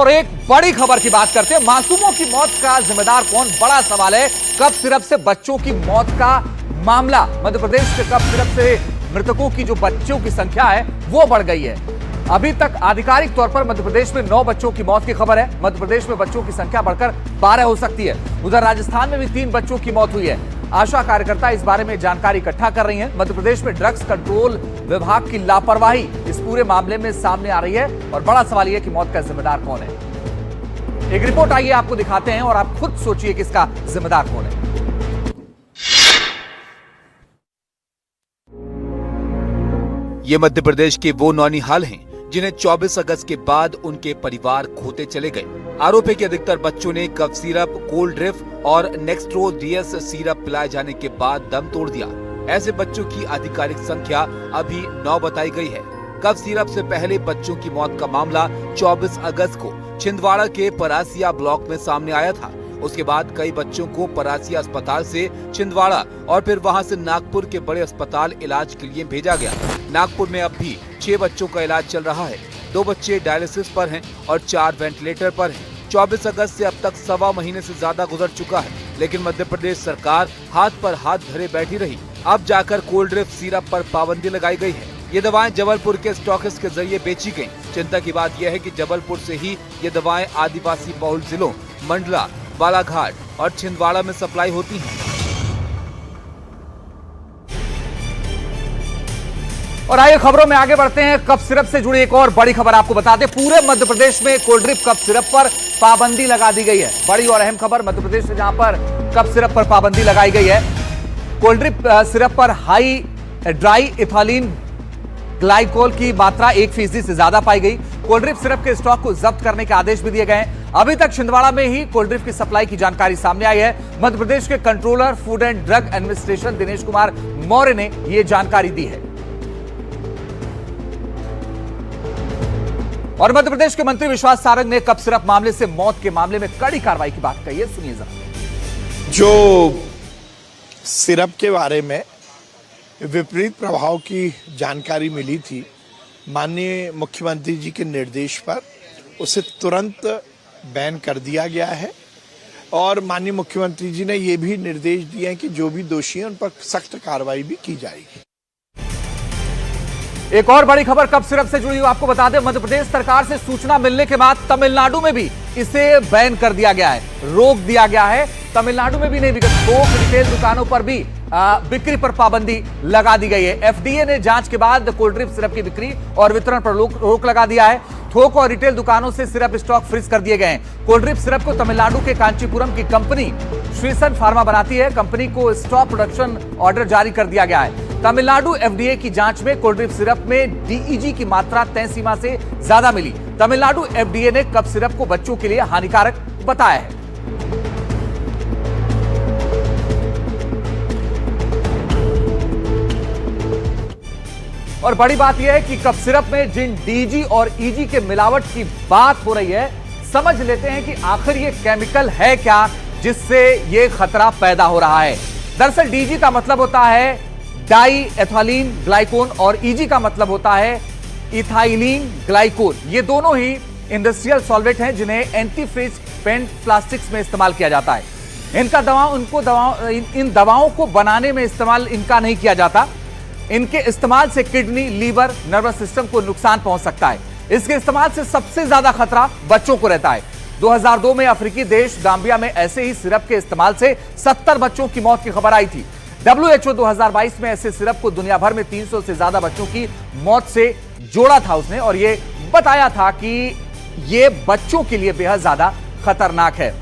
और एक बड़ी खबर की बात करते हैं। मासूमों की मौत का जिम्मेदार कौन, बड़ा सवाल है। कफ सिरप से बच्चों की मौत का मामला, मध्य प्रदेश के कफ सिरप से मृतकों की जो बच्चों की संख्या है वो बढ़ गई है। अभी तक आधिकारिक तौर पर मध्य प्रदेश में 9 बच्चों की मौत की खबर है। मध्य प्रदेश में बच्चों की संख्या बढ़कर 12 हो सकती है। उधर राजस्थान में भी 3 बच्चों की मौत हुई है। आशा कार्यकर्ता इस बारे में जानकारी इकट्ठा कर रही हैं। मध्य प्रदेश में ड्रग्स कंट्रोल विभाग की लापरवाही इस पूरे मामले में सामने आ रही है और बड़ा सवाल यह कि मौत का जिम्मेदार कौन है। एक रिपोर्ट आइए आपको दिखाते हैं और आप खुद सोचिए कि इसका जिम्मेदार कौन है। ये मध्य प्रदेश के वो नौनिहाल हैं जिन्हें 24 अगस्त के बाद उनके परिवार खोते चले गए। आरोप है कि अधिकतर बच्चों ने कफ सिरप, कोल्ड ड्रिफ्ट और नेक्स्ट्रो डीएस सिरप पिलाए जाने के बाद दम तोड़ दिया। ऐसे बच्चों की आधिकारिक संख्या अभी 9 बताई गई है। कफ सिरप से पहले बच्चों की मौत का मामला 24 अगस्त को छिंदवाड़ा के परासिया ब्लॉक में सामने आया था। उसके बाद कई बच्चों को परासिया अस्पताल से छिंदवाड़ा और फिर वहां से नागपुर के बड़े अस्पताल इलाज के लिए भेजा गया। नागपुर में अब भी 6 बच्चों का इलाज चल रहा है। 2 बच्चे डायलिसिस पर हैं और 4 वेंटिलेटर पर हैं। 24 अगस्त से अब तक 1.25 महीने से ज्यादा गुजर चुका है, लेकिन मध्य प्रदेश सरकार हाथ पर हाथ धरे बैठी रही। अब जाकर कोल्ड ड्रिफ्ट सिरप पर पाबंदी लगाई गई है। ये दवाएं जबलपुर के स्टॉकिस्ट के जरिए बेची गयी। चिंता की बात यह है कि जबलपुर से ही ये दवाएं आदिवासी बहुल जिलों मंडला, बालाघाट और छिंदवाड़ा में सप्लाई होती हैं। और आइए खबरों में आगे बढ़ते हैं। कफ सिरप से जुड़ी एक और बड़ी खबर आपको बता दें। पूरे मध्य प्रदेश में कोल्ड ड्रिफ्ट कफ सिरप पर पाबंदी लगा दी गई है। बड़ी और अहम खबर मध्य प्रदेश से, जहां पर कफ सिरप पर पाबंदी लगाई गई है। कोल्ड ड्रिफ्ट सिरप पर हाई ड्राई इथाइलिन ग्लाइकोल की मात्रा 1% से ज्यादा पाई गई। कोल्ड ड्रिफ्ट सिरप के स्टॉक को जब्त करने के आदेश भी दिए गए हैं। अभी तक छिंदवाड़ा में ही कोल्ड ड्रिफ्ट की सप्लाई की जानकारी सामने आई है। मध्य प्रदेश के controller food and drug administration Dinesh Kumar Maurya ने यह जानकारी दी है। और मध्य प्रदेश के मंत्री विश्वास सारंग ने कफ सिरप मामले से मौत के मामले में कड़ी कार्रवाई की बात कही है। सुनिए जरा। जो सिरप के बारे में विपरीत प्रभाव की जानकारी मिली थी, माननीय मुख्यमंत्री जी के निर्देश पर उसे तुरंत बैन कर दिया गया है और माननीय मुख्यमंत्री जी ने ये भी निर्देश दिए हैं कि जो भी दोषी हैं उन पर सख्त कार्रवाई भी की जाएगी। एक और बड़ी खबर कफ सिरप से जुड़ी हुई आपको बता दें। मध्य प्रदेश सरकार से सूचना मिलने के बाद तमिलनाडु में भी इसे बैन कर दिया गया है, रोक दिया गया है। तमिलनाडु में भी नहीं बिका, थोक रिटेल दुकानों पर भी बिक्री पर पाबंदी लगा दी गई है। एफडीए ने जांच के बाद कोल्ड ड्रिफ्ट सिरप की बिक्री और वितरण पर रोक लगा दिया है। थोक और रिटेल दुकानों से सिरप स्टॉक फ्रीज कर दिए गए हैं। कोल्ड ड्रिफ्ट सिरप को तमिलनाडु के कांचीपुरम की कंपनी श्रीसन फार्मा बनाती है। कंपनी को स्टॉप प्रोडक्शन ऑर्डर जारी कर दिया गया है। तमिलनाडु एफडीए की जांच में कोल्ड ड्रिफ्ट सिरप में डीईजी की मात्रा तय सीमा से ज्यादा मिली। तमिलनाडु एफडीए ने कफ सिरप को बच्चों के लिए हानिकारक बताया है। और बड़ी बात यह है कि कफ सिरप में जिन डीजी और ईजी के मिलावट की बात हो रही है, समझ लेते हैं कि आखिर ये केमिकल है क्या जिससे ये खतरा पैदा हो रहा है। दरअसल डीजी का मतलब होता है डाई एथाइलिन ग्लाइकोल और ईजी का मतलब होता है इथाइलिन ग्लाइकोल। ये दोनों ही इंडस्ट्रियल सॉल्वेंट हैं जिन्हें एंटीफ्रीज पेंट प्लास्टिक्स में इस्तेमाल किया जाता है। इन दवाओं को बनाने में इस्तेमाल इनका नहीं किया जाता। इनके इस्तेमाल से किडनी, लीवर, नर्वस सिस्टम को नुकसान पहुंच सकता है। इसके इस्तेमाल से सबसे ज्यादा खतरा बच्चों को रहता है। 2002 में अफ्रीकी देश गाम्बिया में ऐसे ही सिरप के इस्तेमाल से 70 बच्चों की मौत की खबर आई थी। WHO 2022 में ऐसे सिरप को दुनिया भर में 300 से ज्यादा बच्चों की मौत से जोड़ा था उसने, और यह बताया था कि यह बच्चों के लिए बेहद ज्यादा खतरनाक है।